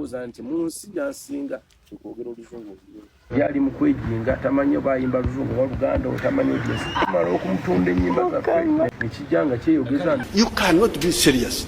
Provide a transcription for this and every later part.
ndowooza nti mu nsi gyansinga tukwogera oluzungu yali mu kwejinga tamanyi bayimba luzungu oba luganda otamanyi ogyesi tumala okumutunda ennyimba zaffe nekijjanga kyeyogeza You cannot be serious.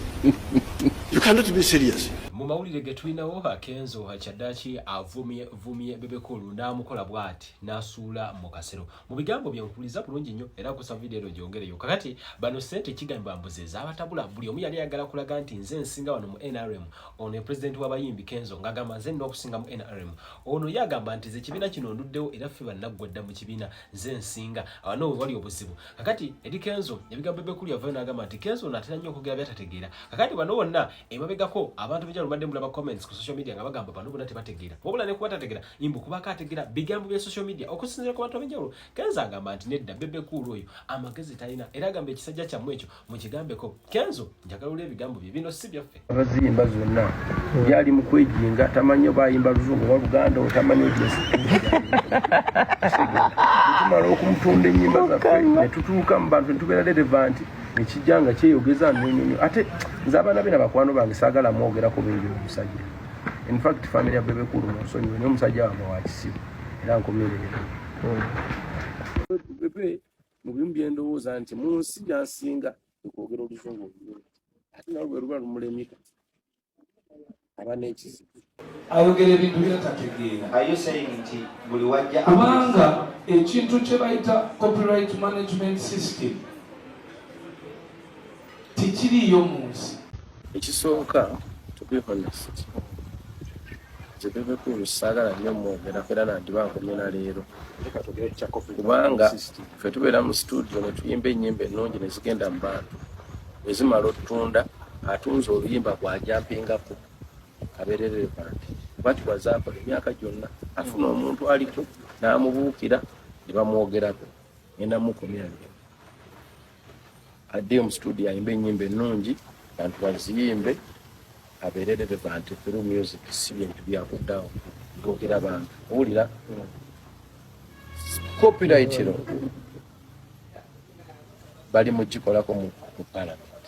You cannot be serious. Mu mawulire ge tulinawo Kenzo Kyaddaaki avumye Bebe Cool n'amukola bw'ati n'asuula mu kasero. Mu bigambo bye nkuliza bulungi nnyo era kusa video ero gyongereyo. Kakati bano ssente kigamba mbuze z'abatabula buli omu yali ayagala kulaga nti nze nsinga wano mu NRM. Ono president w'abayimbi Kenzo ng'agamba nze n'okusinga mu NRM. Ono yagamba nti ze kibiina kino nduddewo era ffe bannaggwadda mu kibiina nze nsinga. Wano wali obuzibu. Kakati eri Kenzo ebigambo Bebe Cool yavayo n'agamba nti Kenzo n'atera nnyo okwogera by'atategeera. Kakati bano bonna emabegako abantu b'enjawulo badde mulaba comments ku social media nga bagamba bano bonna tebategeera. Wabula ne kuba tategeera imbu kuba kategeera bigambo bya social media okusinziira ku bantu b'enjawulo. Kenzo agamba nti nedda Bebe Cool oyo amagezi talina era agamba ekisajja kyammwe ekyo mukigambeko. Kenzo njagala olwa ebigambo bye bino si byaffe. Abaziyimba zonna yali mu kwejinga tamanyi bayimba luzungu oba luganda otamanyi ogyesi tumala okumutunda ennyimba zaffe ne tutuuka mu bantu ne tubeera relevant nekijjanga kyeyogeza nnyonyonyo ate nze abaana be n'abakwano bange saagala mwogerako bingi omusajja. In fact family ya Bebe Cool musonyiwe naye omusajja wange wa kisibu era nkomerera. Bebe mu byemu bye ndowooza nti mu nsi gyansinga tukwogera oluzungu olulungi ate nawe bwe luba lumulemika aba n'ekizibu. Ayogera ebintu by'atategeera. Are you saying nti buli wajja kubanga ekintu kye bayita copyright management system tikiriyo mu nsi. Ekisooka to be honest nze Bebe Cool saagala nnyo mwogera era nandiba nkomye na leero kubanga ffe tubeera mu studio ne tuyimba ennyimba ennungi ne zigenda mu bantu ezimala otunda atunze oluyimba bw'ajampingako abeerere bantu bati bwazaakola emyaka gyonna afuna omuntu aliko n'amubuukira ne bamwogerako ngenda mukomya leero addeyo mu studio ayimba ennyimba ennungi bantu baziyimbe abeerere bantu through music si bintu byakuddawo googera bantu owulira copyright ero bali mukikolako mu parliament.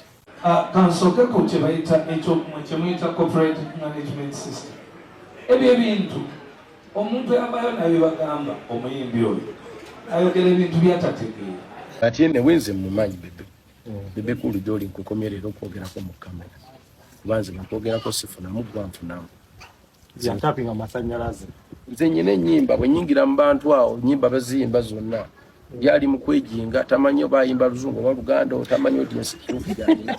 Kansooke ku kye bayita ekyo kye muyita copyright management system. Ebyo ebintu omuntu yambayo naye bagamba omuyimbi oyo ayogera ebintu by'atategeera. Ate newenze mumanyi Bebe Cool gy'oli nkukomyerera okwogerako mu kamera kubanze nkwogerako sifunamu gwanfunamu yantapinga amasannyalaze. Nze nyina ennyimba bwe nyingira mu bantu awo nnyimba baziyimba zonna yali mu kwejinga tamanyi bayimba luzungu oba luganda otamanyi odyesi tuvugalina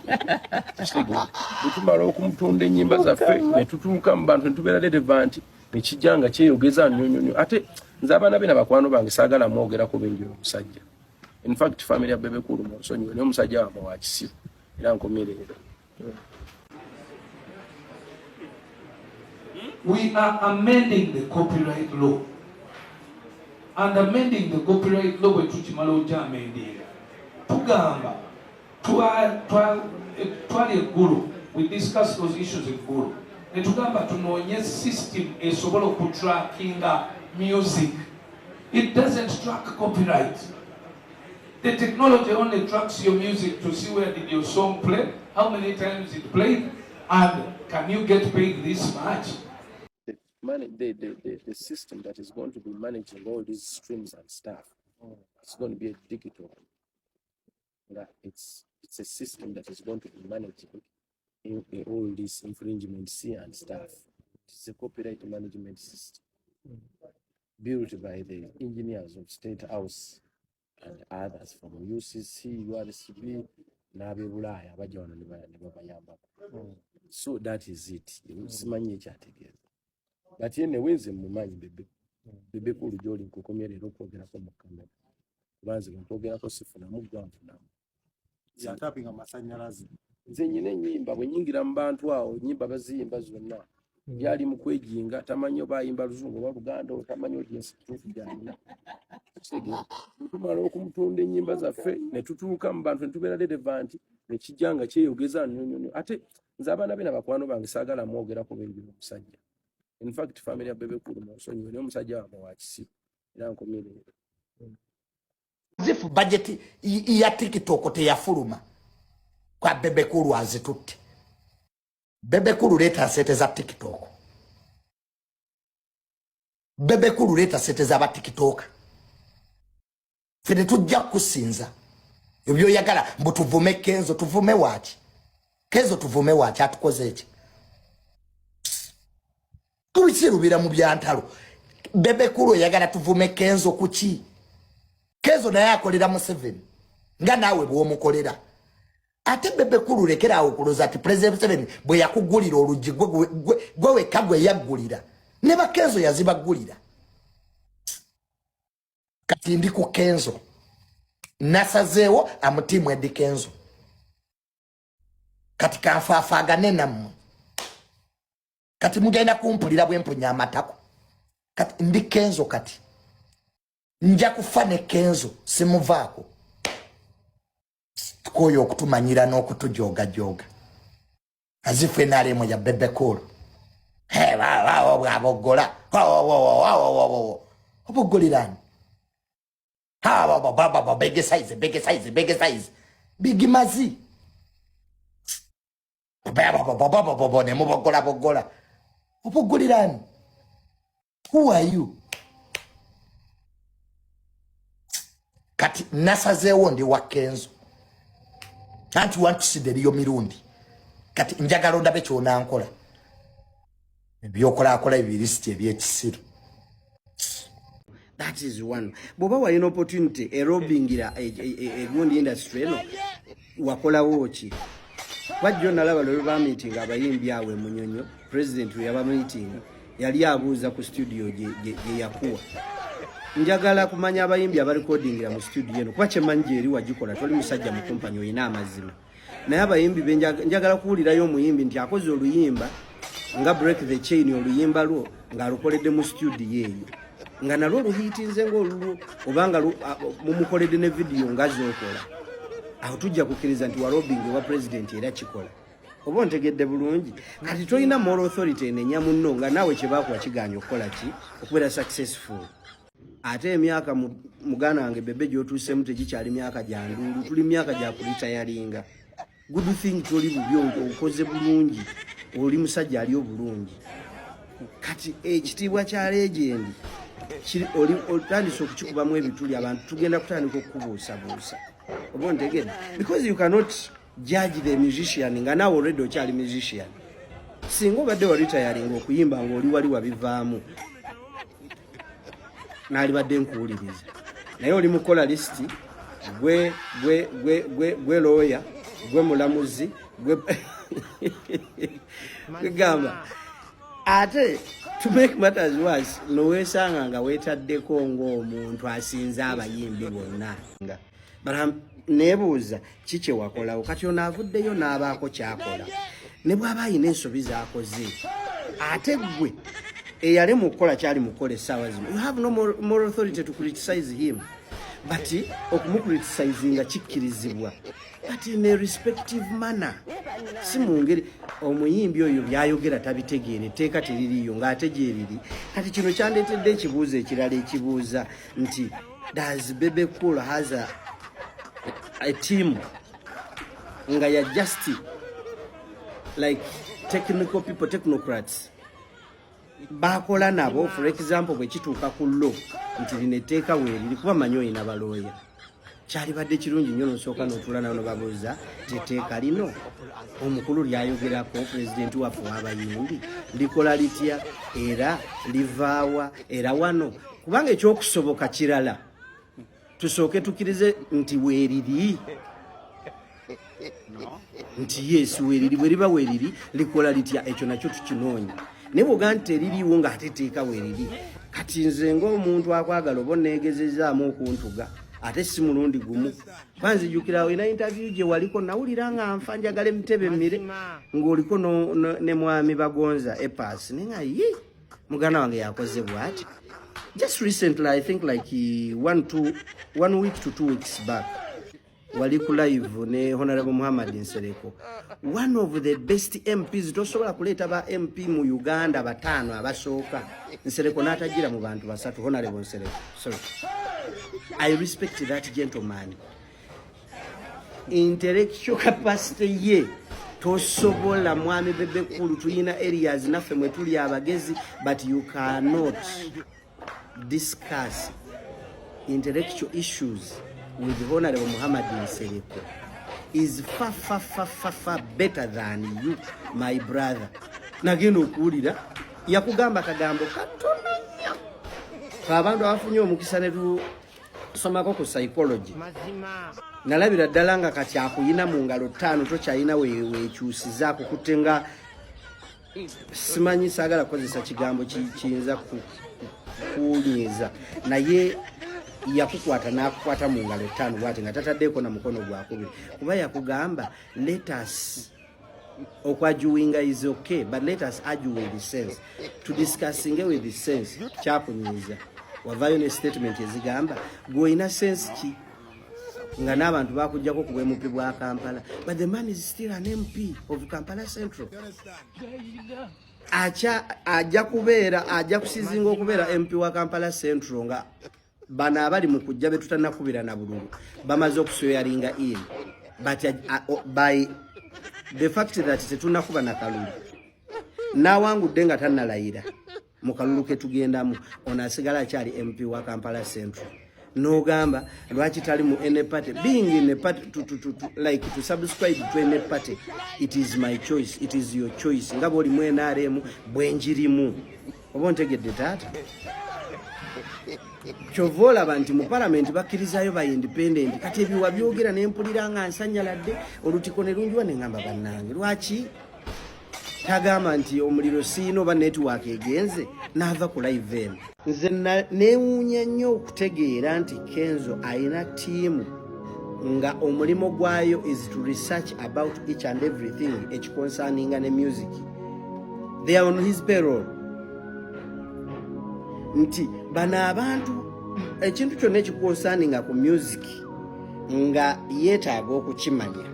tumala okumutunda ennyimba zaffe ne tutuuka mu bantu ne tubeera relevant nekijjanga kyeyogeza nnyonyonyo ate nze abaana be n'abakwano bange saagala mwogerako bingi omusajja. In fact family ya Bebe Cool musonyiwe naye omusajja wange wa kisibu era nkomerera. We are amending the copyright law. And amending the copyright law bwe tukimala ogyamendinga tugamba twali eggulu, we discuss those issues eggulu ne tugamba tunoonye system esobola okutrackinga music. It doesn't track copyright. The technology only tracks your music to see where did your song play, how many times it played, and can you get paid this much. The system that is going to be managing all these streams and stuff, it's going to be a digital. It's a system that is going to be managing all these infringements and stuff. It's a copyright management system built by the engineers of State House and others from UCC, URCB, n'ab'e Bulaaya abajja wano ne babayambako. So that is it. Simanyi ekyategeeza. But yene wenze mumanyi Bebe Cool gy'oli nkukomyerera okwogerako mu kamera kubanze nkwogerako sifunamu gwanfunamu. Yantapinga amasannyalaze. Nze nyina ennyimba bwe nyingira mu bantu awo ennyimba baziyimba zonna yali mu kwejinga tamanyi bayimba luzungu oba luganda otamanyi odyesi tuvugalina tumala okumutunda ennyimba zaffe ne tutuuka mu bantu ne tubeera relevant nekijjanga kyeyogeza nnyonyonyo ate nze abaana be n'abakwano bange saagala mwogerako bingi omusajja. In fact family ya Bebe Cool musonyiwe naye omusajja wange wa kisibu era nkomerera. Zifu budget ya TikTok teyafuluma kwa Bebe Cool azitutte. Bebe Cool leeta sete za TikTok bebe kulu leta sente za TikTok fene tujja kusinza ebyo yagala mbu tuvume Kenzo tuvume wachi Kenzo tuvume wachi atukoze eki tubisirubira mu byantalo bebe kulu yagala tuvume Kenzo kuki Kenzo naye akolera mu 7 nga nawe bwo mukolera ate bebe kulu lekera awo kuloza ati president 7 bwe yakugulira oluji gwe kagwe yagulira ne ba Kenzo yazibagulira kati ndi ku Kenzo nasazeewo amutimu edi Kenzo kati kanfaafagane nammwe kati mugenda kumpulira bwempunya amatako kati ndi Kenzo kati nja kufa ne Kenzo simuvaako koyo okutumanyira n'okutujoga joga azife nalemo ya bebe kolo abogola obogolirani big size big mazi ne mubogola obogolirani who are you kati nasazeewo ndi wa Kenzo can't want to see the Rio mirundi kati njagala ndabe kyona nkola ebyokola akola ebirisiti ebyekisiru. That is one. Boba wa ino opportunity erobingira egundi industry eno wakola wochi. Wajjo nalaba lo ba meeting abayimbi awe munyonyo president yaba meeting yali abuuza ku studio je yakuwa. Njagala kumanya abayimbi aba recordingira mu studio eno kwache manje eri wajikola toli musajja mu company oyina amazima. Naye abayimbi benjagala kuwulirayo omuyimbi nti akoze oluyimba nga break the chain oluyimba lwo nga lukoledde mu studio yeyo. Nga nalwo luhiitinze ng'olulwo obanga mumukoledde ne video nga z'okola aho tujja kukkiriza nti warobingi wa president era kikola oba ontegedde bulungi kati tolina moral authority enenya munno nga naawe kye baakuwa kiganya okukola ki okubeera successful ate emyaka muganda wange bebe gy'otuusemu tegikyali myaka gya nduulu tuli myaka gya kulitayalinga good thing toli bubi okoze bulungi oli musajja ali obulungi kati ekitiibwa kya legend oli otandise okukikubamu ebituli abantu tugenda kutandika okubuusabuusa oba ontegedde because you cannot judge the musician nga naawe already okyali musician singa obadde walitayalinga okuyimba ng'oli wali wabivaamu naalibadde nkuwuliriza naye oli mukola listi gwe lawyer gwe mulamuzi gwe gamba ate to make matters worse nowesanga nga wetaddeko ng'omuntu asinza abayimbi bonna nebuuza kikye wakolawo kati ono avuddeyo n'abaako kyakola ne bw'aba ayina ensobi z'akoze ate gwe eyali mukola kyali mukola essaawa zino you have no moral authority to criticize him but okumucriticizinga kikkirizibwa but in a respective manner si mu ngeri omuyimbi oyo byayogera tabitegeere teeka teririyo ng'ate gyeriri kati kino kyandeetedde ekibuuzo ekirala ekibuuza nti does Bebe Cool has a team nga ya just like technical people technocrats bakola nabo for example bwe kituuka ku law nti lineteeka weeriri kuba manyi oyina balooya kyali badde kirungi nnyo nosooka n'otula nayo nobabuuza teteeka lino omukulu lyayogerako pulezidenti waffe w'abayimbi likola litya era livaawa era wano kubanga ekyokusoboka kirala tusooke tukkirize nti weeriri nti yesu weeriri bwe liba weeriri likola litya ekyo nakyo tukinoonya naye bw'ogaa nti teririiwo ng'ate teeka weeriri kati nze ng'omuntu akwagala oba onneegezezaamu okuntuga ate si mulundi gumu banzijukirawo ina interview gye waliko nawulira nga nfa njagala emitebe mmire ng'oliko ne mwami Bagonza Epas naye nga ye muganda wange yakoze bw'ati just recently I think like 1 week to 2 weeks back wali ku live ne Honorable Muhammad Nsereko one of the best MPs tosobola kuleeta ba MP mu Uganda batano abasooka Nsereko n'atagira mu bantu basatu Honorable Nsereko sorry I respect that gentleman intellectual capacity ye tosobola mwami Bebe Cool tuyina areas naffe mwe tuli abagezi but you cannot discuss intellectual issues with the Honorable Muhammad Nsereko is far better than you, my brother. Nagenda okuwulira yakugamba kagambo katono nnyo. Abantu abafunye omukisa ne tusomako ku psychology. Nalabira ddala nga kati akuyina mu ngalo 5 tokyayina weekyusiza kukutte nga simanyi saagala kukozesa kigambo kiyinza kunyiiza naye yakukwata n'akukwata mu ngalo 5 bw'ati nga tataddeeko na mukono gwakubiri kuba yakugamba let us okwajuwinga is okay but let us argue with the sense to discussing with the sense kyakunyiiza wavayo ne statement ezigamba gw'olina sense ki nga n'abantu bakujjako ku bwemupi bwa Kampala but the man is still an MP of Kampala Central. Ajja kusizinga okubeera MP wa Kampala Central nga bano abali mu kujja be tutanakubira na bululu bamaze okusweyaringa in but by the fact that tetunakuba na kalulu nawangudde nga tannalayira mu kalulu ke tugendamu ono asigala akyali MP wa Kampala Central. No gamba lwaki tali mu any party being in a party to subscribe to any party it is my choice, it is your choice. Ngabo oli mu NRM bwenjirimu oba ontegedde taata kyovola abantu mu parliament bakkirizayo ba independent kati ebiwa byogera n'empulira nga nsanyaladde olutiko ne lunjwa ne ngamba bannange lwaki tagama nti omuliro siino oba network egenze n'ava ku live eno. Nze neewuunya nnyo okutegeera nti Kenzo ayina tiimu nga omulimo gwayo is to research about each and everything ekikoncerninga ne music. They are on his payroll. Nti bano abantu ekintu kyonna ekikoncerninga ku music nga yeetaaga okukimanya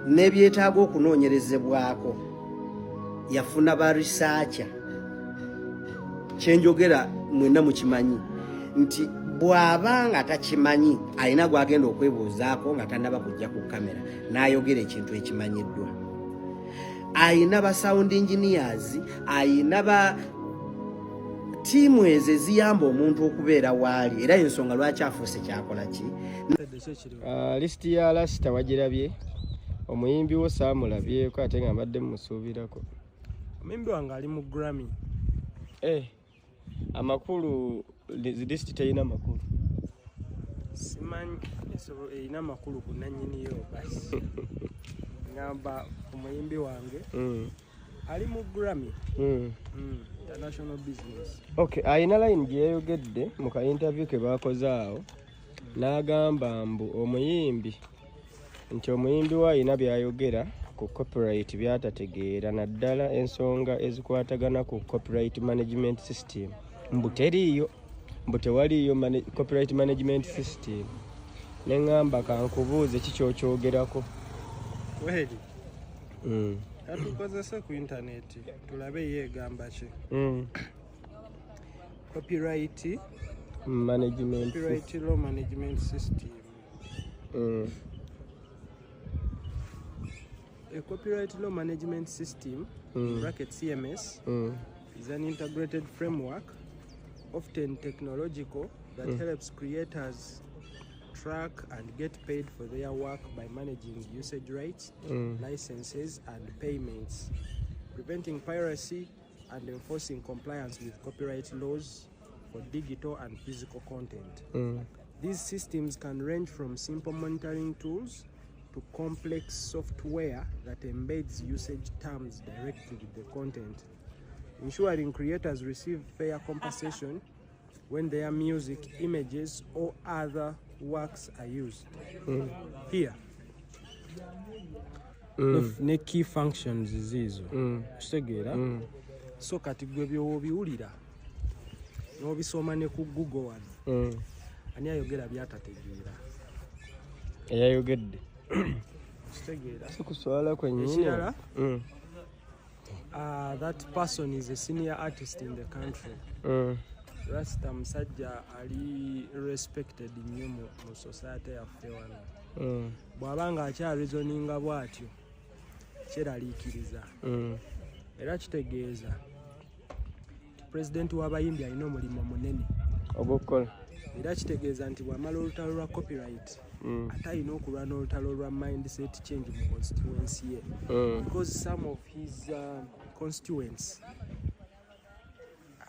n'ebyetaaga okunoonyerezebwako yafuna ba researcher. Kyenjogera mwenna mukimanyi nti bw'abanga takimanyi alina gwagenda okwebuuzaako nga tannaba kujja ku kamera n'ayogera ekintu ekimanyiddwa. Ayina ba sound engineers, ayina ba tiimu ezo eziyamba omuntu okubeera waali era ensonga lwaki afuuse kyakola ki. Listi ya lasita wagirabye omuyimbi wo saamulabyeko ate nga mbadde mumusuubirako. Omuyimbi wange ali mu Grammy. Amakulu listi teyina makulu. Simanyi erina makulu ku nannyiniyo basi. Ngamba omuyimbi wange ali mu Grammy. International business. Okay, ayina line gye yayogedde mu ka interview ke baakoze awo n'agamba mbu omuyimbi nti omuyimbi we ayina byayogera ku copyright byatategeera naddala ensonga ezikwatagana ku copyright management system mbu teriiyo mbu tewaliiyo copyright management system. Neŋŋamba kankubuuze kikyokyogerako. Weheri katukozese ku internet tulabe yeegamba ki. Copyright law management system. A copyright law management system, bracket CMS, is an integrated framework, often technological, that helps creators track and get paid for their work by managing usage rights, licenses, and payments, preventing piracy and enforcing compliance with copyright laws for digital and physical content. These systems can range from simple monitoring tools to complex software that embeds usage terms directly with the content, ensuring creators receive fair compensation when their music, images, or other works are used. Here, ne key functions zizo kitegeera so kati gwe byobiwulira n'obisoma ne ku Google wano ani ayogera byatategeera eyayogedde kitegeera sikuswala kwennyini. Ekirala, that person is a senior artist in the country. Rasta musajja ali respected nnyo mu society yaffe wano. Bw'abanga akyareasoninga bw'atyo kyeraliikiriza. Era kitegeeza president w'abayimbi alina omulimu munene obukola era kitegeeza nti bw'amala olutalo lwa copyright ate alina okulwana olutalo lwa mindset change mu constituency ye because some of his constituents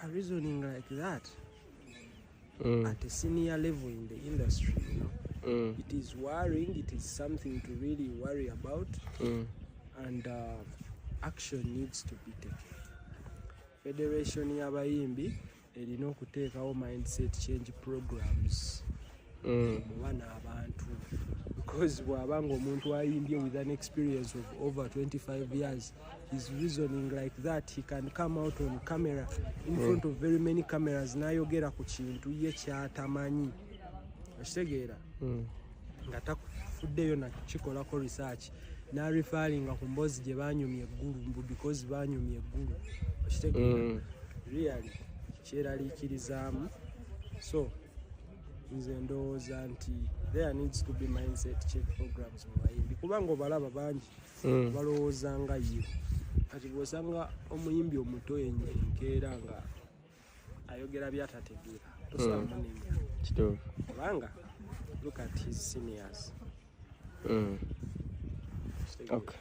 are reasoning like that at a senior level in the industry, you know. It is worrying, it is something to really worry about, and action needs to be taken. Federation y'abayimbi erina okuteekawo mindset change programs bana abantu, because bw'aba ng'omuntu ayimbye with an experience of over 25 years, he's reasoning like that. He can come out on camera in front of very many cameras n'ayogera ku kintu ye kyatamanyi, okitegeera nga takufuddeyo nakikolako research n'arefaringa ku mboozi gye banyumya eggulu because banyumya eggulu, okitegeera really kyeraliikirizaamu. So nze ndowooza nti there needs to be mindset change programs mu bayimbi, kubanga obalaba bangi balowooza nga ye. Kati bw'osanga omuyimbi omuto enkeera nga ayogera byatategeera tosobola munenya kituufu kubanga look at his seniors. Okay.